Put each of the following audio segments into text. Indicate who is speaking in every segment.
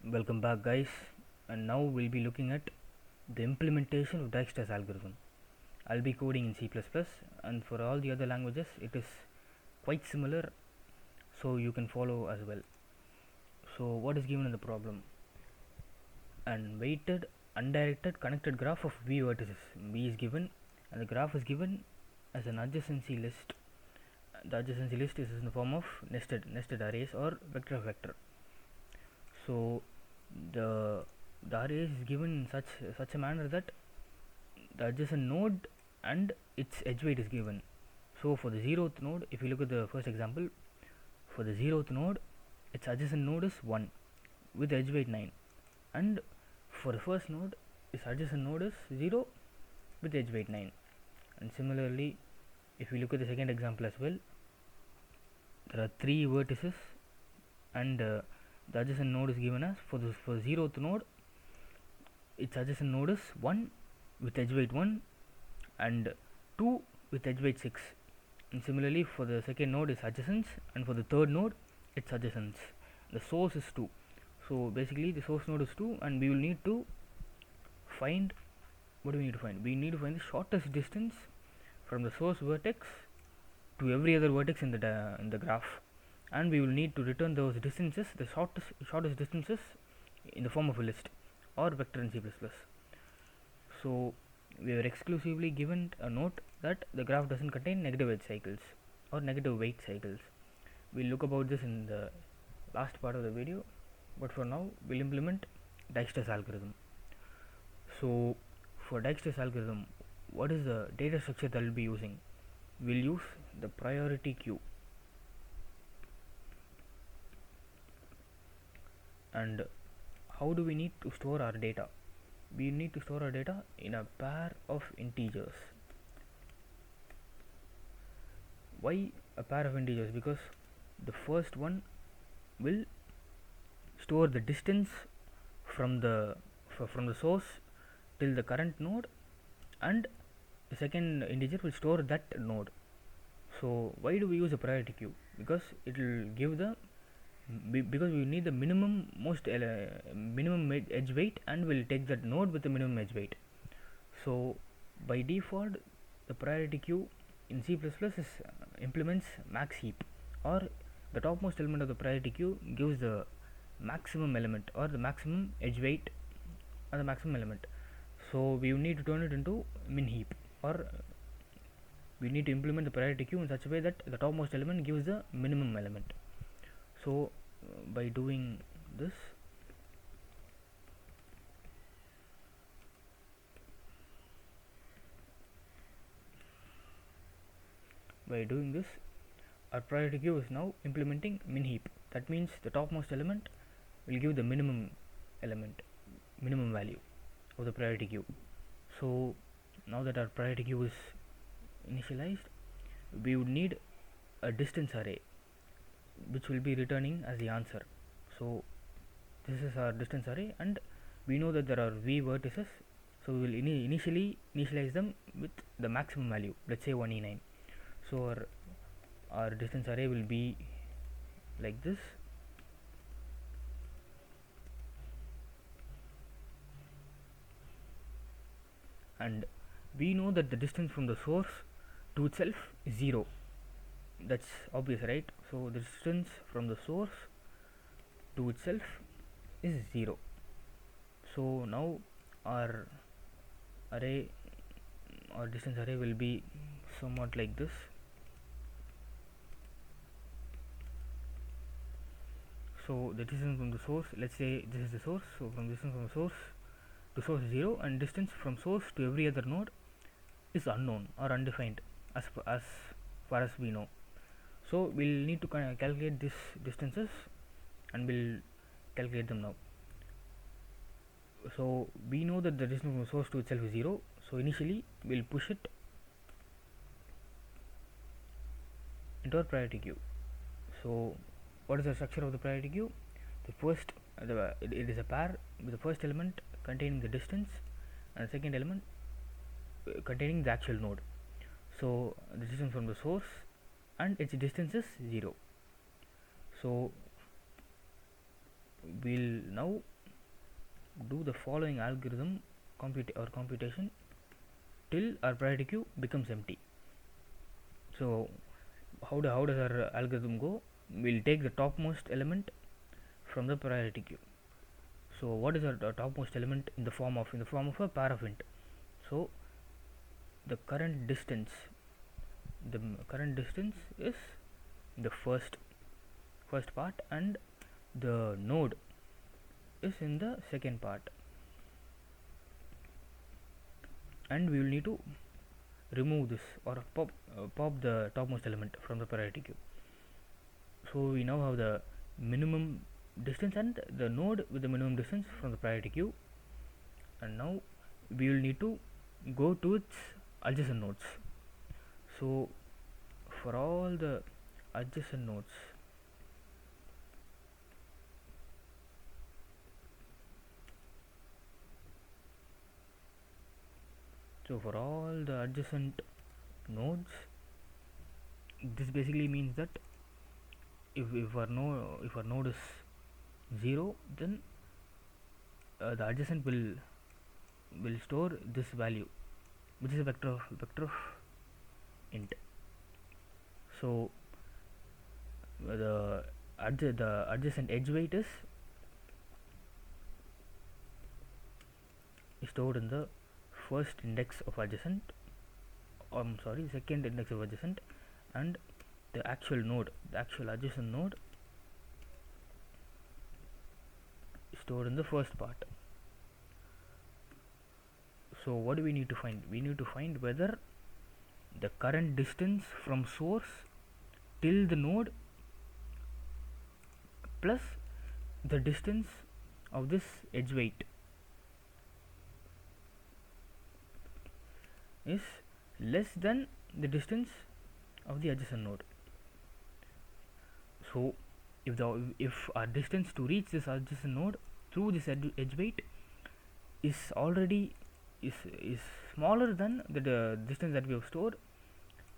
Speaker 1: Welcome back, guys, and now we'll be looking at the implementation of Dijkstra's algorithm. I'll be coding in C++, and for all the other languages it is quite similar, so you can follow as well. So what is given in the problem? An weighted undirected connected graph of v vertices. V is given and the graph is given as an adjacency list. The adjacency list is in the form of nested arrays or vector of vector. So the arrays is given in such a manner that the adjacent node and its edge weight is given. So for the 0th node, if you look at the first example, for the 0th node, its adjacent node is 1 with edge weight 9, and for the first node, its adjacent node is 0 with edge weight 9. And similarly, if you look at the second example as well, there are 3 vertices, and the adjacent node is given as for the 0th node, its adjacent node is 1 with edge weight 1 and 2 with edge weight 6. And similarly, for the second node is adjacents, and for the third node it's adjacents. The source is 2. So basically the source node is 2, and we will need to find, what do we need to find? We need to find the shortest distance from the source vertex to every other vertex in the graph, and we will need to return those distances, the shortest distances, in the form of a list or vector in C++. So we are exclusively given a note that the graph doesn't contain negative edge cycles or negative weight cycles. We'll look about this in the last part of the video, but for now we'll implement Dijkstra's algorithm. So for Dijkstra's algorithm, what is the data structure that we'll be using? We'll use the priority queue, and how do we need to store our data? We need to store our data in a pair of integers. Why a pair of integers? Because the first one will store the distance from the source till the current node, and the second integer will store that node. So why do we use a priority queue? Because it will give the because we need the minimum edge weight, and we'll take that node with the minimum edge weight. So by default, the priority queue in C++ implements max heap, or the topmost element of the priority queue gives the maximum element or the maximum edge weight or the maximum element. So we need to turn it into min heap, or we need to implement the priority queue in such a way that the topmost element gives the minimum element. So by doing this, our priority queue is now implementing min heap. That means the topmost element will give the minimum value of the priority queue. So now that our priority queue is initialized, we would need a distance array which will be returning as the answer. So this is our distance array, and we know that there are v vertices, so we will initialize them with the maximum value, let's say 1e9. So our distance array will be like this, and we know that the distance from the source to itself is 0. That's obvious, right? So the distance from the source to itself is 0. So now our distance array will be somewhat like this. So the distance from the source, let's say this is the source, so from distance from the source to source is 0, and distance from source to every other node is unknown or undefined as far as we know. So we'll need to calculate these distances, and we'll calculate them now. So we know that the distance from source to itself is 0, so initially we'll push it into our priority queue. So what is the structure of the priority queue? It is a pair with the first element containing the distance and the second element containing the actual node. So the distance from the source and its distance is 0. So we'll now do the following algorithm computation till our priority queue becomes empty. So how does our algorithm go? We'll take the topmost element from the priority queue. So what is our topmost element in the form of a pair of int? So the current distance is the first part, and the node is in the second part, and we will need to remove this or pop the topmost element from the priority queue. So we now have the minimum distance and the node with the minimum distance from the priority queue, and now we will need to go to its adjacent nodes. So for all the adjacent nodes, this basically means that if our node is 0, then the adjacent will store this value, which is a vector of int. So the adjacent edge weight is stored in the first index of adjacent, second index of adjacent, and the actual adjacent node is stored in the first part. So what do we need to find? We need to find whether the current distance from source till the node plus the distance of this edge weight is less than the distance of the adjacent node. So if our distance to reach this adjacent node through this edge weight is smaller than the distance that we have stored,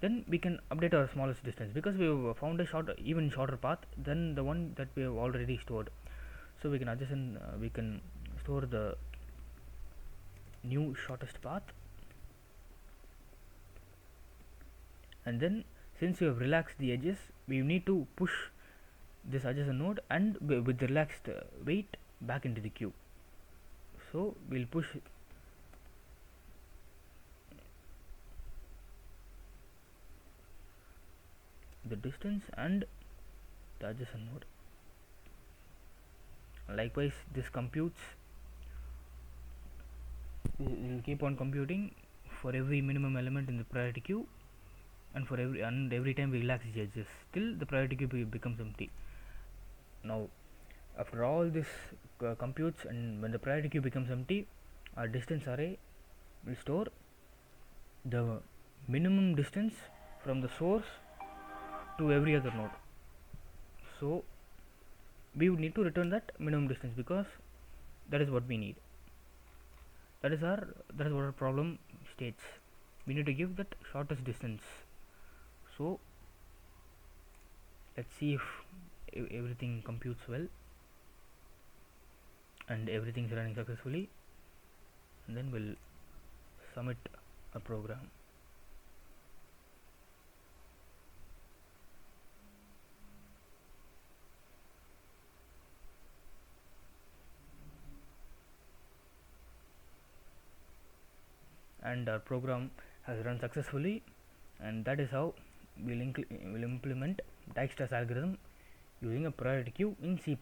Speaker 1: then we can update our smallest distance, because we have found a even shorter path than the one that we have already stored. So we can store the new shortest path, and then since we have relaxed the edges, we need to push this adjacent node and with the relaxed weight back into the queue. So we'll push the distance and the adjacent node. Likewise, this computes, we'll keep on computing for every minimum element in the priority queue, and every time we relax the edges till the priority queue becomes empty. Now after all this computes, and when the priority queue becomes empty, our distance array will store the minimum distance from the source to every other node. So we would need to return that minimum distance, because that is what we need. That is what our problem states. We need to give that shortest distance. So let's see if everything computes well and everything is running successfully, and then we'll submit a program. And our program has run successfully, and that is how we'll implement Dijkstra's algorithm using a priority queue in C++.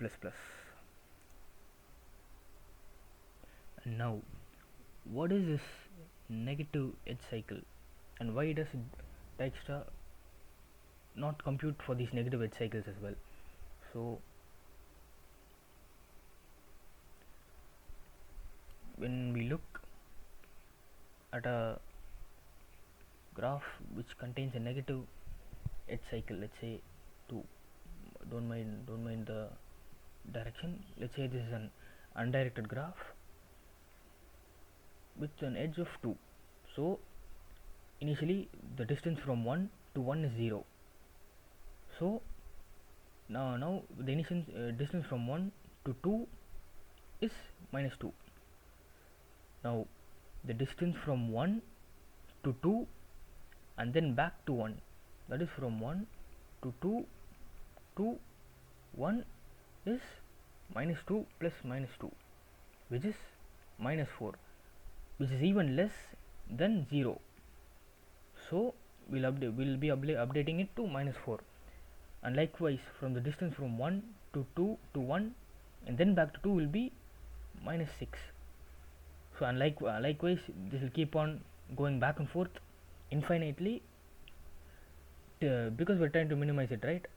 Speaker 1: And now, what is this negative edge cycle, and why does Dijkstra not compute for these negative edge cycles as well? So when we look at a graph which contains a negative edge cycle, let's say 2, don't mind the direction, let's say this is an undirected graph with an edge of 2. So initially the distance from 1 to 1 is 0. So Now the initial distance from 1 to 2 is minus 2. Now the distance from 1 to 2 and then back to 1, that is from 1 to 2 to 1, is minus 2 plus minus 2, which is minus 4, which is even less than 0. So we'll be updating it to minus 4. And likewise from the distance from 1 to 2 to 1 and then back to 2 will be minus 6. So and likewise this will keep on going back and forth infinitely, because we're trying to minimize it, right?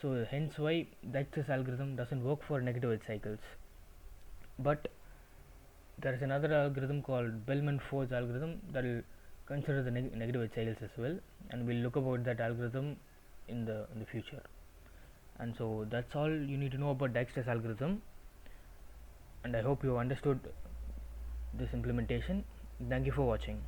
Speaker 1: So hence why Dijkstra's algorithm doesn't work for negative edge cycles. But there is another algorithm called Bellman-Ford's algorithm that will consider the negative edge cycles as well, and we'll look about that algorithm in the future. And so that's all you need to know about Dijkstra's algorithm, and I hope you understood this implementation. Thank you for watching.